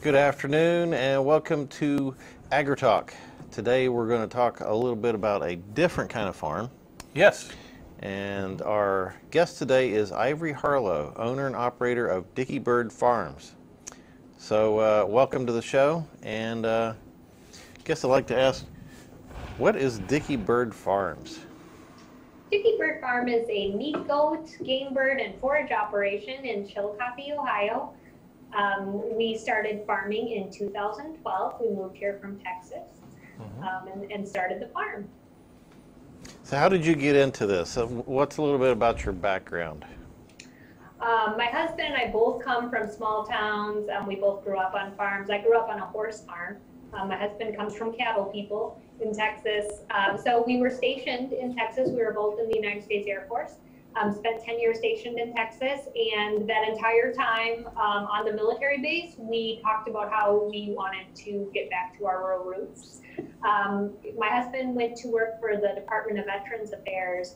Good afternoon and welcome to AgriTalk. Today we're going to talk a little bit about a different kind of farm. Yes. And our guest today is Ivory Harlow, owner and operator of Dicky Bird Farms. So welcome to the show, and I guess I'd like to ask, what is Dicky Bird Farms? Dicky Bird Farm is a meat, goat, game bird, and forage operation in Chillicothe, Ohio. We started farming in 2012. We moved here from Texas and started the farm. So how did you get into this? What's a little bit about your background? My husband and I both come from small towns. We both grew up on farms. I grew up on a horse farm. My husband comes from cattle people in Texas. So we were stationed in Texas. We were both in the United States Air Force. Spent 10 years stationed in Texas, and that entire time on the military base, we talked about how we wanted to get back to our rural roots. My husband went to work for the Department of Veterans Affairs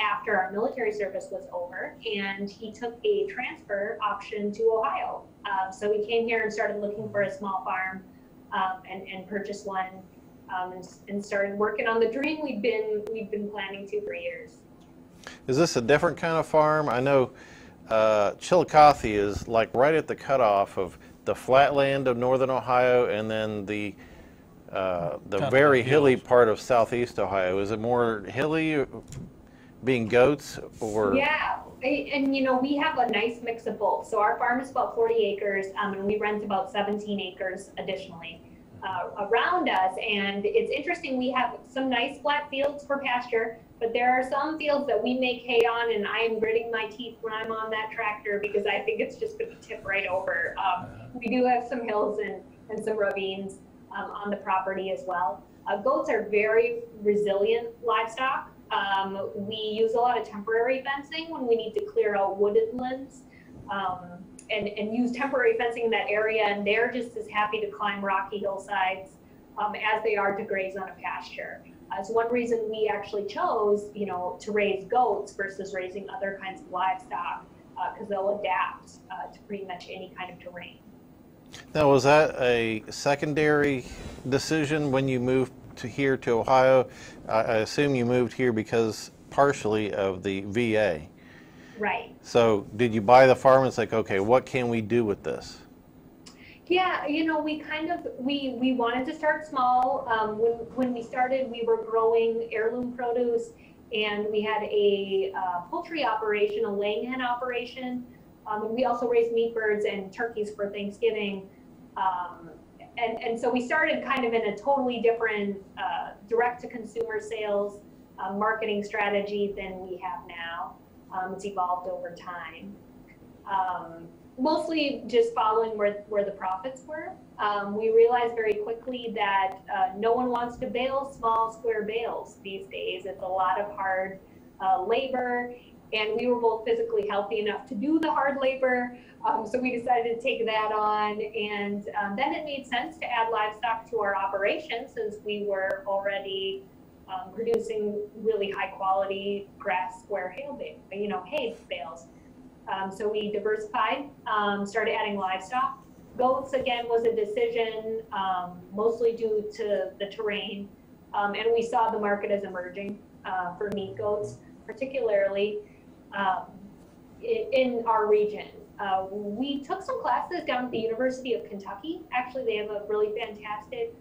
after our military service was over, and he took a transfer option to Ohio. So he came here and started looking for a small farm and purchased one and started working on the dream we've been planning to for years. Is this a different kind of farm? I know Chillicothe is like right at the cutoff of the flatland of northern Ohio and then the very hilly part of southeast Ohio. Is it more hilly, being goats, or? Yeah, and you know, we have a nice mix of both. So our farm is about 40 acres and we rent about 17 acres additionally around us. And it's interesting, we have some nice flat fields for pasture, but there are some fields that we make hay on, and I am gritting my teeth when I'm on that tractor because I think it's just going to tip right over. We do have some hills and some ravines on the property as well. Goats are very resilient livestock. We use a lot of temporary fencing when we need to clear out woodlands and use temporary fencing in that area, and they're just as happy to climb rocky hillsides as they are to graze on a pasture. It's one reason we actually chose, to raise goats versus raising other kinds of livestock, because they'll adapt to pretty much any kind of terrain. Now, was that a secondary decision when you moved here to Ohio? I assume you moved here because partially of the VA. Right. So did you buy the farm and it's like, okay, what can we do with this? Yeah, we wanted to start small. When we started, we were growing heirloom produce, and we had a poultry operation, a laying hen operation. And we also raised meat birds and turkeys for Thanksgiving. And so we started kind of in a totally different direct-to-consumer sales marketing strategy than we have now. It's evolved over time. Mostly just following where the profits were. We realized very quickly that no one wants to bale small square bales these days. It's a lot of hard labor, and we were both physically healthy enough to do the hard labor, so we decided to take that on, and then it made sense to add livestock to our operation since we were already producing really high quality grass square hay bales. So we diversified, started adding livestock, Goats, again, was a decision mostly due to the terrain, and we saw the market as emerging for meat goats, particularly in our region. We took some classes down at the University of Kentucky. Actually, they have a really fantastic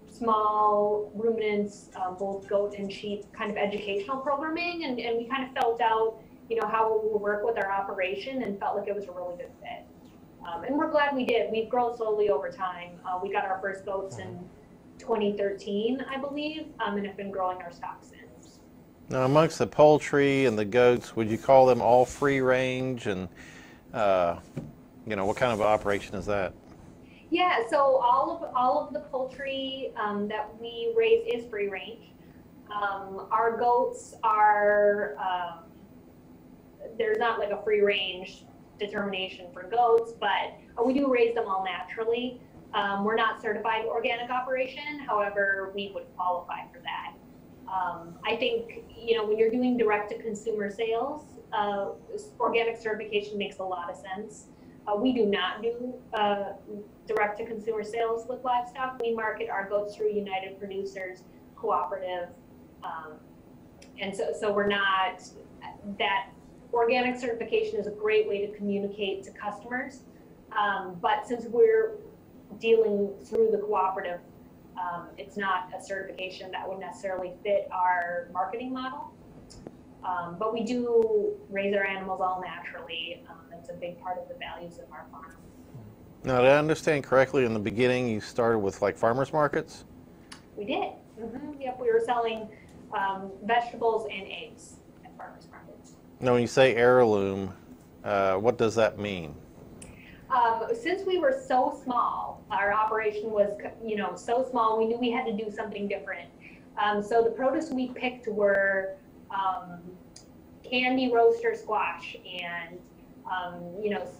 small ruminants, both goat and sheep, kind of educational programming, and we kind of felt out, how it would work with our operation, and felt like it was a really good fit. And we're glad we did. We've grown slowly over time. We got our first goats in 2013, I believe, and have been growing our stock since. Now, amongst the poultry and the goats, would you call them all free range? And, what kind of operation is that? Yeah, so all of the poultry that we raise is free range. Our goats are, there's not like a free range determination for goats, but we do raise them all naturally. We're not certified organic operation, however, we would qualify for that. I think, when you're doing direct-to-consumer sales, organic certification makes a lot of sense. We do not do direct-to-consumer sales with livestock. We market our goats through United Producers Cooperative, and so we're not, that organic certification is a great way to communicate to customers, but since we're dealing through the cooperative, it's not a certification that would necessarily fit our marketing model. But we do raise our animals all naturally. That's a big part of the values of our farm. Now, did I understand correctly, in the beginning you started with like farmers markets? We did. Yep, we were selling vegetables and eggs at farmers markets. Now, when you say heirloom, what does that mean? Since we were so small, our operation was, so small, we knew we had to do something different. So the produce we picked were candy roaster squash and,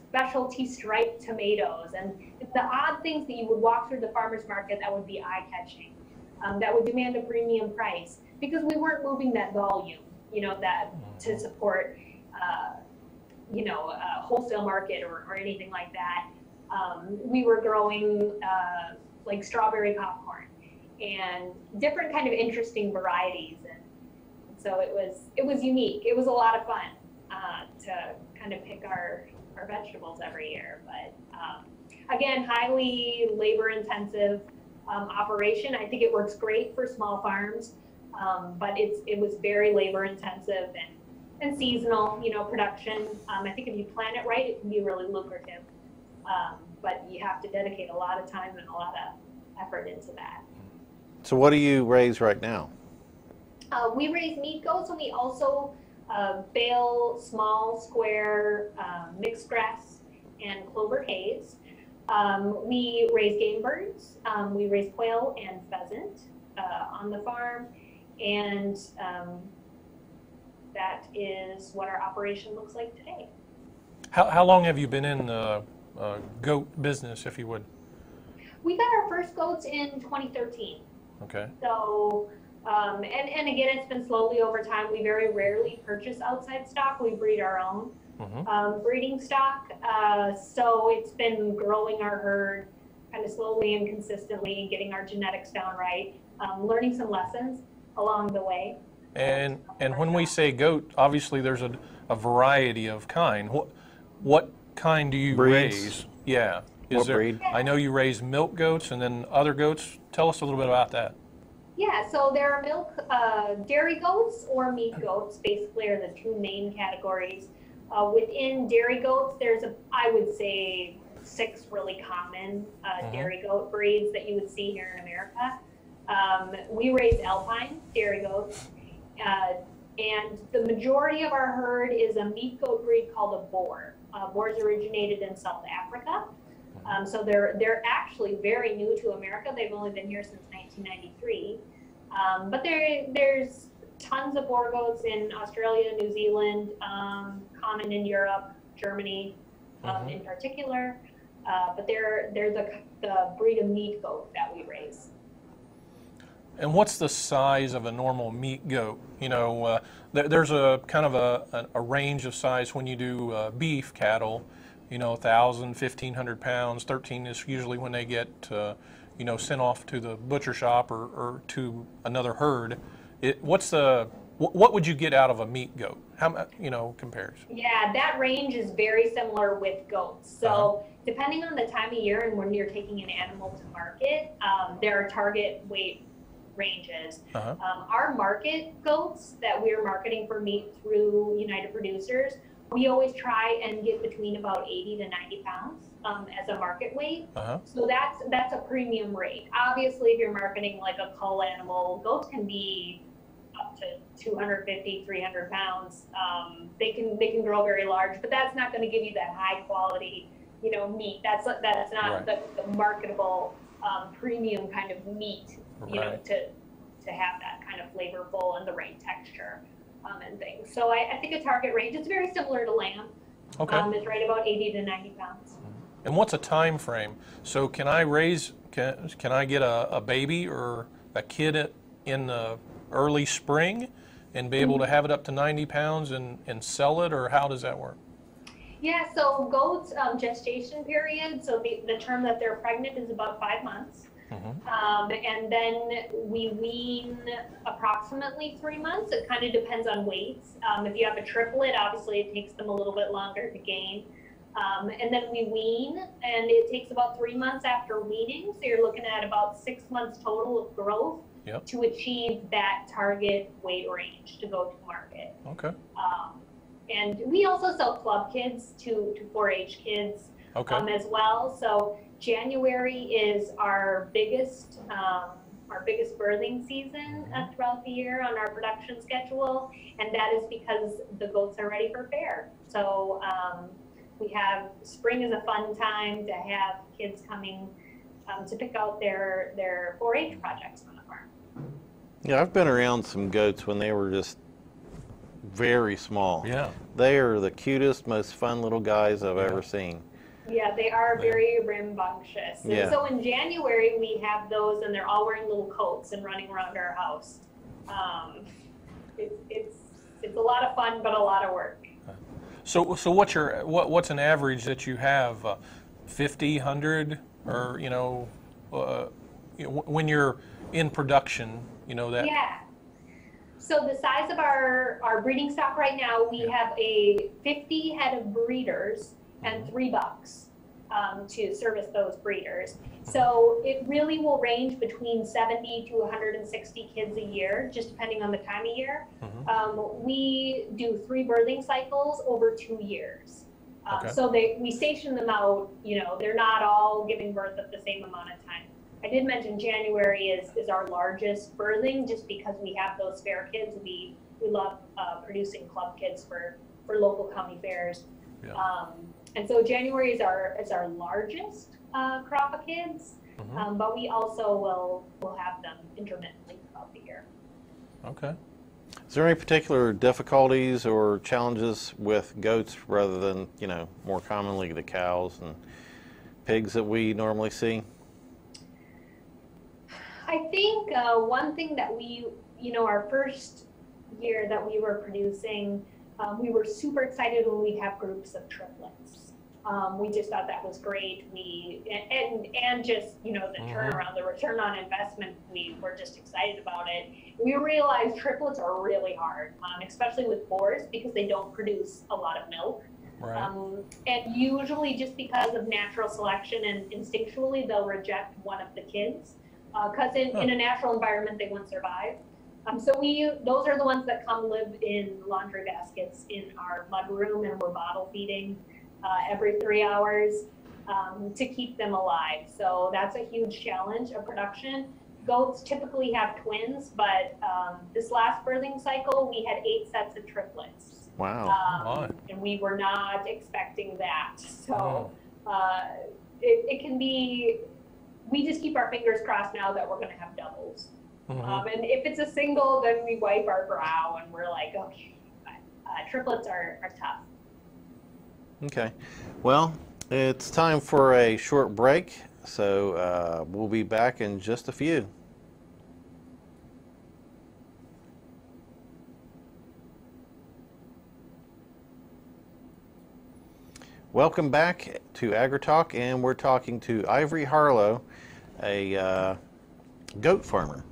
specialty striped tomatoes, and the odd things that you would walk through the farmer's market that would be eye-catching, that would demand a premium price, because we weren't moving that volume, that to support, a wholesale market or anything like that. We were growing like strawberry popcorn and different kind of interesting varieties, and so it was unique. It was a lot of fun to kind of pick our vegetables every year. But again, highly labor intensive operation. I think it works great for small farms, but it was very labor intensive and seasonal, production. I think if you plan it right, it can be really lucrative. But you have to dedicate a lot of time and a lot of effort into that. So what do you raise right now? We raise meat goats, and we also bale small square mixed grass and clover hays. We raise game birds. We raise quail and pheasant on the farm, and that is what our operation looks like today. How long have you been in the goat business, if you would? We got our first goats in 2013. Okay. So, and again, it's been slowly over time. We very rarely purchase outside stock. We breed our own breeding stock. So it's been growing our herd kind of slowly and consistently, and getting our genetics down right, learning some lessons along the way. And when we say goat, obviously there's a variety of kind. What kind do you raise? Yeah. What breed? I know you raise milk goats and then other goats. Tell us a little bit about that. Yeah, so there are milk, dairy goats or meat goats, basically, are the two main categories. Within dairy goats, there's I would say 6 really common dairy goat breeds that you would see here in America. We raise Alpine dairy goats, and the majority of our herd is a meat goat breed called a boar. Boars originated in South Africa. So they're actually very new to America. They've only been here since 1993. But there's tons of boar goats in Australia, New Zealand, common in Europe, Germany in particular. But they're the breed of meat goat that we raise. And what's the size of a normal meat goat? There's a kind of a range of size when you do beef cattle. you know, 1,000, 1,500 pounds. 13 is usually when they get, you know, sent off to the butcher shop or to another herd. What would you get out of a meat goat? How, you know, compares? Yeah, that range is very similar with goats. So depending on the time of year and when you're taking an animal to market, there are target weight ranges. Our market goats that we're marketing for meat through United Producers, we always try and get between about 80 to 90 pounds as a market weight. So that's a premium rate. Obviously, if you're marketing like a cull animal, goats can be up to 250, 300 pounds. They can grow very large, but that's not going to give you that high quality, you know, meat. That's not the marketable premium kind of meat, you know, to have that kind of flavorful and the right texture and things. So I think a target range is very similar to lamb. It's right about 80 to 90 pounds. And what's a time frame? So can I get a baby or a kid in the early spring and be able to have it up to 90 pounds and sell it, or how does that work? Yeah, so goats gestation period, so the term that they're pregnant is about 5 months. And then we wean approximately 3 months. It kind of depends on weights. If you have a triplet, obviously it takes them a little bit longer to gain. And then we wean, and it takes about 3 months after weaning. So you're looking at about 6 months total of growth to achieve that target weight range to go to market. And we also sell club kids to 4-H kids as well. So January is our biggest birthing season throughout the year on our production schedule, and that is because the goats are ready for fair. So spring is a fun time to have kids coming to pick out their 4-H projects on the farm. Yeah, I've been around some goats when they were just very small. Yeah. They are the cutest, most fun little guys I've ever seen. Yeah, they are very rambunctious. And so in January, we have those, and they're all wearing little coats and running around our house. It's a lot of fun, but a lot of work. So what's an average that you have? 50, 100, or when you're in production, that. Yeah. So the size of our breeding stock right now, we have a 50 head of breeders and 3 bucks to service those breeders. So it really will range between 70 to 160 kids a year, just depending on the time of year. We do 3 birthing cycles over 2 years. So we station them out, they're not all giving birth at the same amount of time. I did mention January is our largest birthing just because we have those fair kids. We love producing club kids for local county fairs. And so January is our largest crop of kids, but we also will have them intermittently throughout the year. Okay. Is there any particular difficulties or challenges with goats rather than, more commonly the cows and pigs that we normally see? I think one thing that we, our first year that we were producing, we were super excited when we'd have groups of triplets. We just thought that was great. And just, the turnaround, the return on investment, we were just excited about it. We realized triplets are really hard, especially with boars, because they don't produce a lot of milk. And usually just because of natural selection and instinctually, they'll reject one of the kids. Because in a natural environment, they won't survive. So those are the ones that come live in laundry baskets in our mud room, and we're bottle feeding every 3 hours to keep them alive. So that's a huge challenge of production. Goats typically have twins, but this last birthing cycle, we had 8 sets of triplets. Wow. And we were not expecting that. So it can be, we just keep our fingers crossed now that we're going to have doubles. And if it's a single, then we wipe our brow and we're like, okay, triplets are tough. Okay. Well, it's time for a short break, so we'll be back in just a few. Welcome back to AgriTalk, and we're talking to Ivory Harlow, a goat farmer.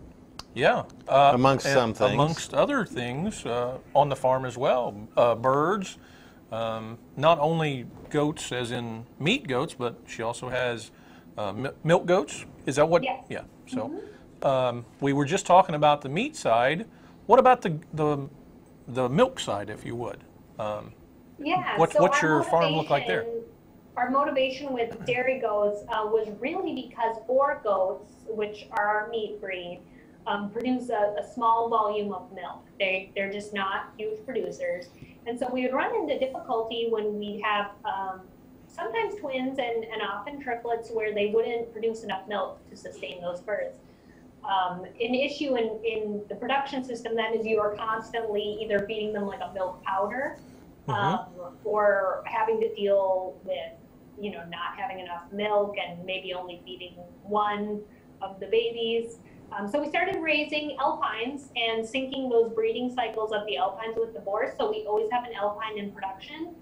Yeah. Amongst some things. Amongst other things on the farm as well. Birds, not only goats as in meat goats, but she also has milk goats. Is that what? Yes. Yeah. So we were just talking about the meat side. What about the milk side, if you would? Yeah. What's your farm look like there? Our motivation with dairy goats was really because boar goats, which are our meat breed, produce a small volume of milk. They're just not huge producers. And so we would run into difficulty when we have sometimes twins and often triplets where they wouldn't produce enough milk to sustain those birds. An issue in the production system then is you are constantly either feeding them like a milk powder or having to deal with, not having enough milk and maybe only feeding one of the babies. So we started raising alpines and syncing those breeding cycles of the alpines with the boars. So we always have an alpine in production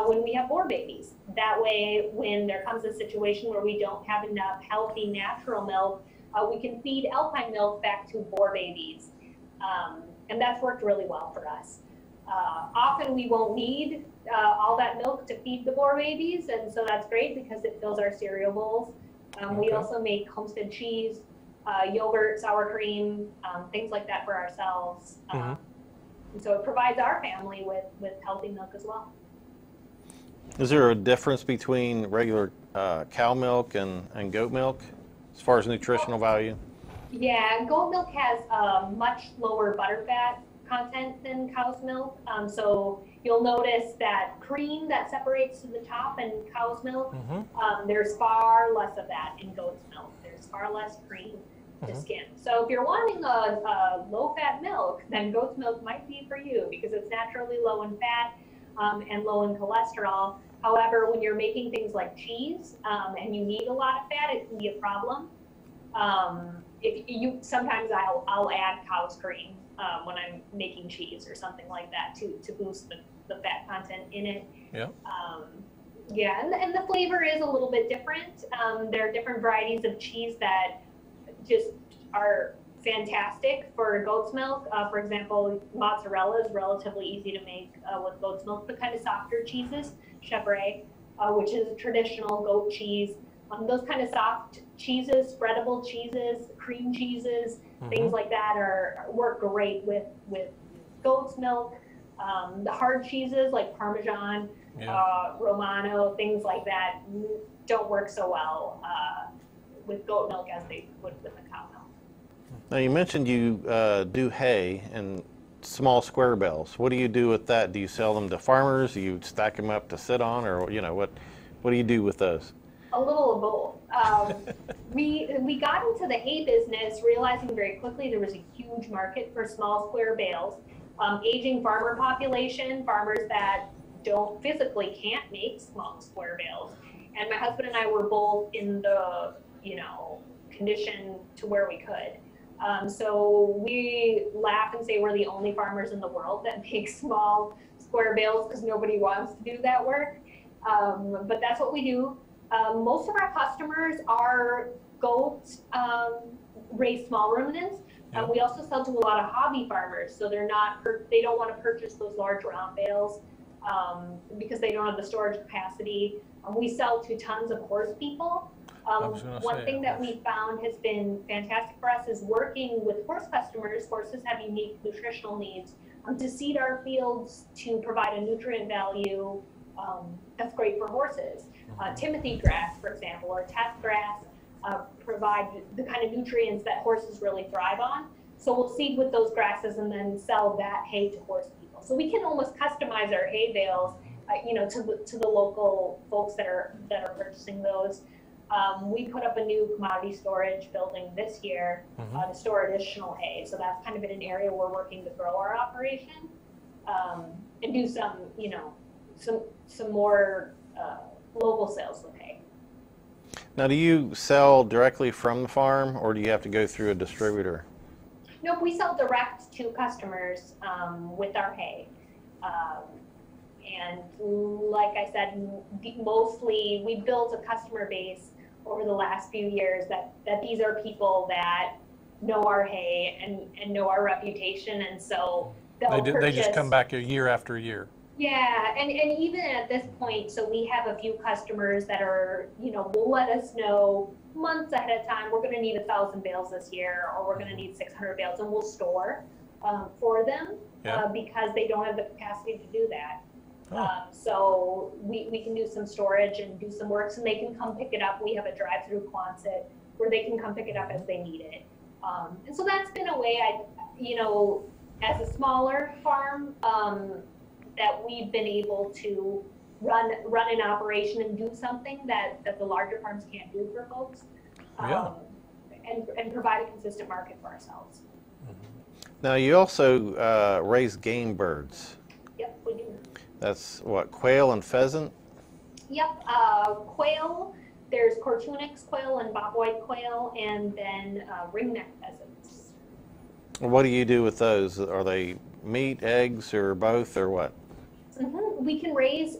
when we have boar babies. That way, when there comes a situation where we don't have enough healthy natural milk, we can feed alpine milk back to boar babies. And that's worked really well for us. Often we won't need all that milk to feed the boar babies, and so that's great because it fills our cereal bowls. We also make homestead cheese, yogurt, sour cream, things like that for ourselves. And so it provides our family with healthy milk as well. Is there a difference between regular cow milk and goat milk as far as nutritional value? Yeah, goat milk has a much lower butterfat content than cow's milk. So you'll notice that cream that separates to the top in cow's milk, there's far less of that in goat's milk. There's far less cream to skim. So if you're wanting a low-fat milk, then goat's milk might be for you because it's naturally low in fat and low in cholesterol. However, when you're making things like cheese and you need a lot of fat, it can be a problem. Sometimes I'll add cow's cream when I'm making cheese or something like that to boost the fat content in it. Yeah. And the flavor is a little bit different. There are different varieties of cheese that just are fantastic for goat's milk. For example, mozzarella is relatively easy to make with goat's milk. The kind of softer cheeses, Chevre, which is a traditional goat cheese. Those kind of soft cheeses, spreadable cheeses, cream cheeses, things like that work great with goat's milk. The hard cheeses like Parmesan, Romano, things like that don't work so well with goat milk as they would with the cow milk. Now you mentioned you do hay and small square bales. What do you do with that? Do you sell them to farmers? Do you stack them up to sit on, or what do you do with those? A little of both. We got into the hay business realizing very quickly there was a huge market for small square bales. Aging farmer population, farmers that physically can't make small square bales. And my husband and I were both in the, condition to where we could. So we laugh and say we're the only farmers in the world that make small square bales because nobody wants to do that work. But that's what we do. Most of our customers are goats, raise small ruminants. We also sell to a lot of hobby farmers, so they don't want to purchase those large round bales because they don't have the storage capacity. We sell to tons of horse people. One thing that we found has been fantastic for us is working with horse customers. Horses have unique nutritional needs. To seed our fields to provide a nutrient value that's great for horses. Timothy grass, for example, or test grass provide the kind of nutrients that horses really thrive on. So we'll seed with those grasses and then sell that hay to horse people. So we can almost customize our hay bales, to the local folks that are purchasing those. We put up a new commodity storage building this year to store additional hay. So that's kind of in an area we're working to grow our operation and do some, some more local sales with hay. Now, do you sell directly from the farm, or do you have to go through a distributor? Nope, we sell direct to customers with our hay. And like I said, mostly we built a customer base over the last few years that these are people that know our hay and know our reputation, and so They just come back a year after year. Yeah, and even at this point, so we have a few customers that are, will let us know months ahead of time, we're going to need 1,000 bales this year, or we're going to need 600 bales, and we'll store for them because they don't have the capacity to do that. Oh. So we can do some storage and do some works, and they can come pick it up. We have a drive-through Quonset where they can come pick it up as they need it. And so that's been a way as a smaller farm, that we've been able to run an operation and do something that the larger farms can't do for folks, and provide a consistent market for ourselves. Now you also raise game birds. Yep, we do. That's what, quail and pheasant? Yep, quail, there's Cortunix quail and bobwhite quail, and then ringneck pheasants. What do you do with those? Are they meat, eggs, or both, or what? Mm-hmm. We can raise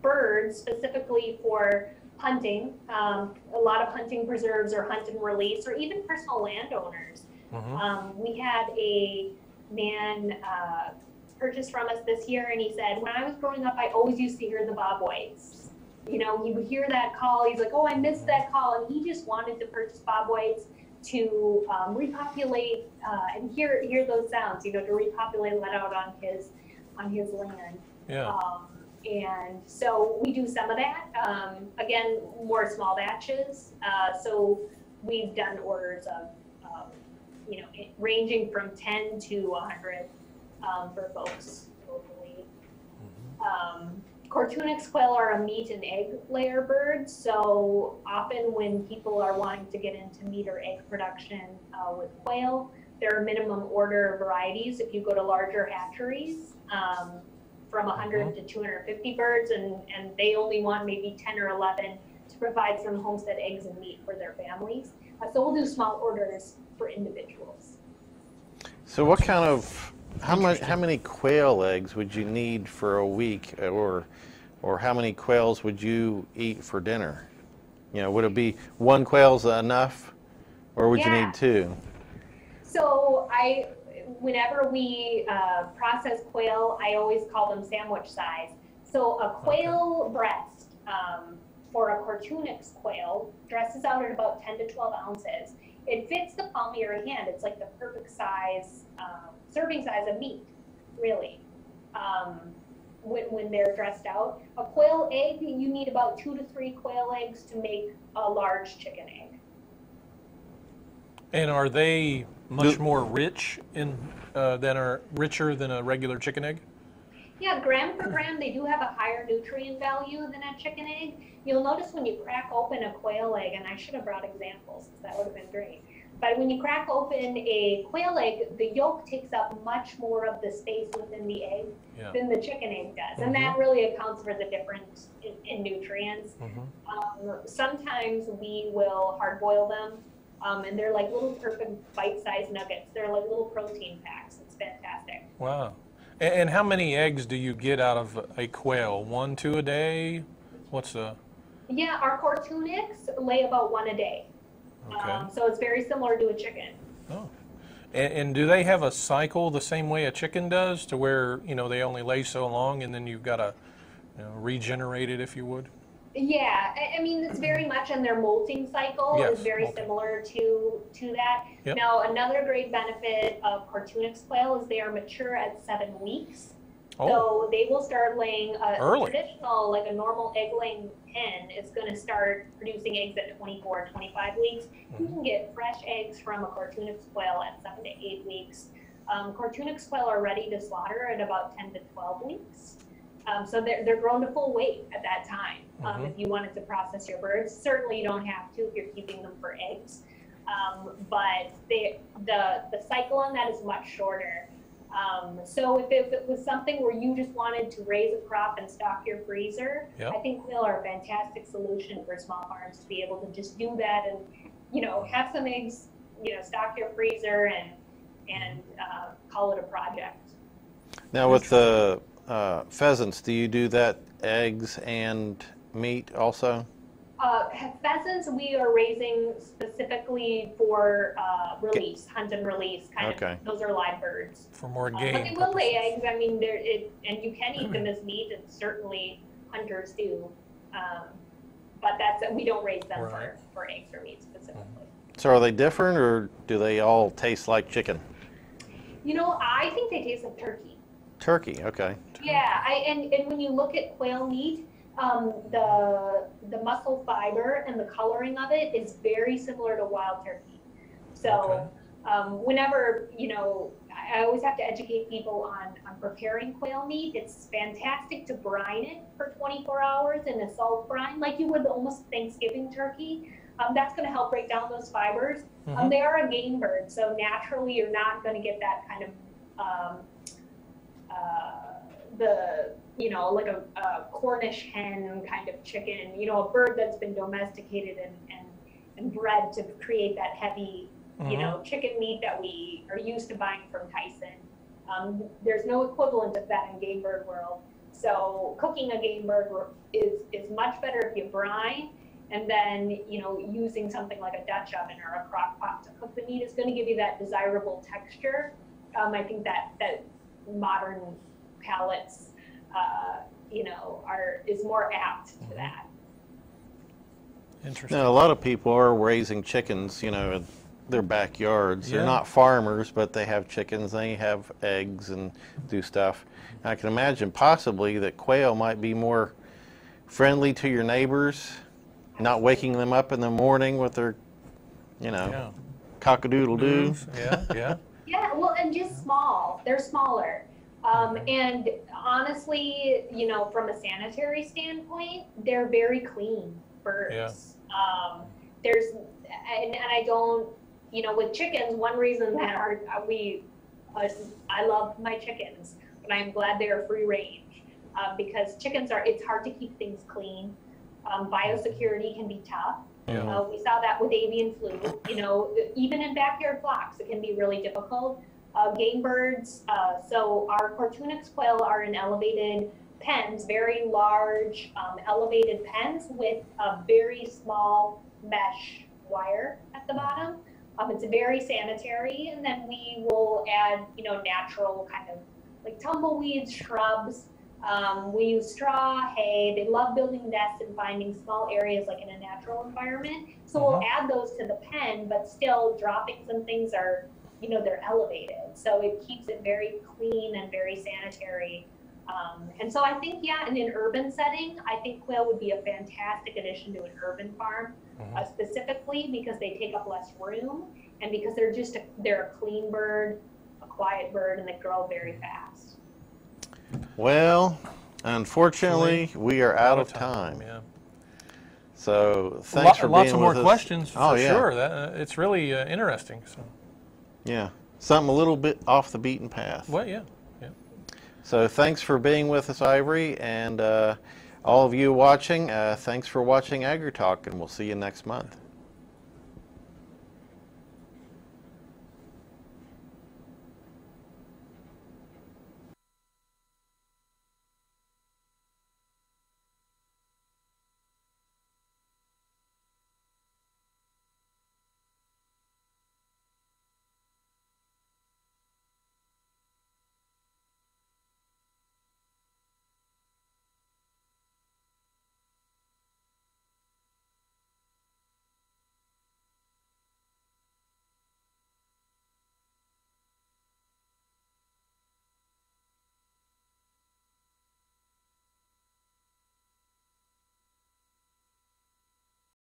birds specifically for hunting. A lot of hunting preserves or hunt and release, or even personal landowners. Mm-hmm. We had a man purchase from us this year, and he said, when I was growing up, I always used to hear the bobwhites. He would hear that call. He's like, oh, I missed that call. And he just wanted to purchase bobwhites to repopulate and hear those sounds, to repopulate, let out on his land. Yeah. And so we do some of that. Again, more small batches. So we've done orders of, ranging from 10 to 100 for folks locally. Cortunix quail are a meat and egg layer bird. So often when people are wanting to get into meat or egg production with quail, there are minimum order varieties. If you go to larger hatcheries, from 100 to 250 birds, and they only want maybe 10 or 11 to provide some homestead eggs and meat for their families. So we'll do small orders for individuals. So what kind of, how many quail eggs would you need for a week, or how many quails would you eat for dinner? Would it be one quail's enough, or would you need two? So whenever we process quail, I always call them sandwich size. So a quail breast for a Cortunix quail dresses out at about 10 to 12 ounces. It fits the palm of your hand. It's like the perfect size, serving size of meat, really, when they're dressed out. A quail egg, you need about 2 to 3 quail eggs to make a large chicken egg. And are they much more rich richer than a regular chicken egg? Yeah, gram for gram, they do have a higher nutrient value than a chicken egg. You'll notice when you crack open a quail egg, and I should have brought examples because that would have been great. But when you crack open a quail egg, the yolk takes up much more of the space within the egg than the chicken egg does. And that really accounts for the difference in nutrients. Sometimes we will hard boil them. And they're like little perfect bite-sized nuggets. They're like little protein packs. It's fantastic. Wow. And how many eggs do you get out of a quail? 1, 2 a day? What's the... Yeah, our Cortunix lay about 1 a day. Okay. So it's very similar to a chicken. Oh. And do they have a cycle the same way a chicken does, to where, they only lay so long and then you've got to regenerate it, if you would? Yeah, I mean, it's very much in their molting cycle. Yes, is very similar to that. Yep. Now, another great benefit of Cortunix quail is they are mature at 7 weeks. Oh. So they will start laying early. Traditional, like a normal egg-laying hen is going to start producing eggs at 24, 25 weeks. You can get fresh eggs from a Cortunix quail at 7 to 8 weeks. Cortunix quail are ready to slaughter at about 10 to 12 weeks. So they're grown to full weight at that time. If you wanted to process your birds, certainly you don't have to if you're keeping them for eggs. But the cycle on that is much shorter. So if it was something where you just wanted to raise a crop and stock your freezer, I think quail are a fantastic solution for small farms to be able to just do that and, have some eggs, stock your freezer and call it a project. Now with the pheasants, do you do that eggs and meat also? Pheasants we are raising specifically for release, hunt and release, kind Okay. of. Those are live birds. For more But game they will lay purposes. eggs. I mean, and you can eat them as meat, and certainly hunters do. But we don't raise them Right. for eggs or meat specifically. So are they different, or do they all taste like chicken? You know, I think they taste like turkey. Turkey, okay. Yeah, and when you look at quail meat, the muscle fiber and the coloring of it is very similar to wild turkey. So whenever, you know, I always have to educate people on preparing quail meat. It's fantastic to brine it for 24 hours in a salt brine, like you would almost Thanksgiving turkey. That's going to help break down those fibers. They are a game bird, so naturally you're not going to get that kind of you know, like a Cornish hen kind of chicken, you know, a bird that's been domesticated and bred to create that heavy, you know, chicken meat that we are used to buying from Tyson. There's no equivalent of that in game bird world. So cooking a game bird is much better if you brine, and then, you know, using something like a Dutch oven or a crock pot to cook the meat is going to give you that desirable texture. I think that modern palates, you know, is more apt to that. Interesting. Now, a lot of people are raising chickens, you know, in their backyards. Yeah. They're not farmers, but they have chickens. They have eggs and do stuff. And I can imagine possibly that quail might be more friendly to your neighbors, not waking them up in the morning with their, you know, cock-a-doodle-doo. Yeah. Yeah, well, and just small. They're smaller. And honestly, you know, from a sanitary standpoint, they're very clean birds. Yeah. And I don't, you know, with chickens, one reason that I love my chickens, but I'm glad they are free range, because it's hard to keep things clean. Biosecurity can be tough. Yeah. We saw that with avian flu. You know, even in backyard flocks, it can be really difficult. Game birds, so our Cortunix quail are in elevated pens, very large elevated pens with a very small mesh wire at the bottom. It's very sanitary, and then we will add, you know, natural kind of like tumbleweeds, shrubs. We use straw, hay. They love building nests and finding small areas like in a natural environment. So we'll add those to the pen, but still droppings and things are, you know, they're elevated. So it keeps it very clean and very sanitary. And so I think, yeah, in an urban setting, I think quail would be a fantastic addition to an urban farm, specifically because they take up less room and because they're a clean bird, a quiet bird, and they grow very fast. Well, unfortunately, we are out of time. Yeah. So thanks for being with us. Lots of more questions for yeah. sure. It's really interesting. So. Yeah, something a little bit off the beaten path. Well, yeah. So thanks for being with us, Ivory, and all of you watching, thanks for watching AgriTalk, and we'll see you next month.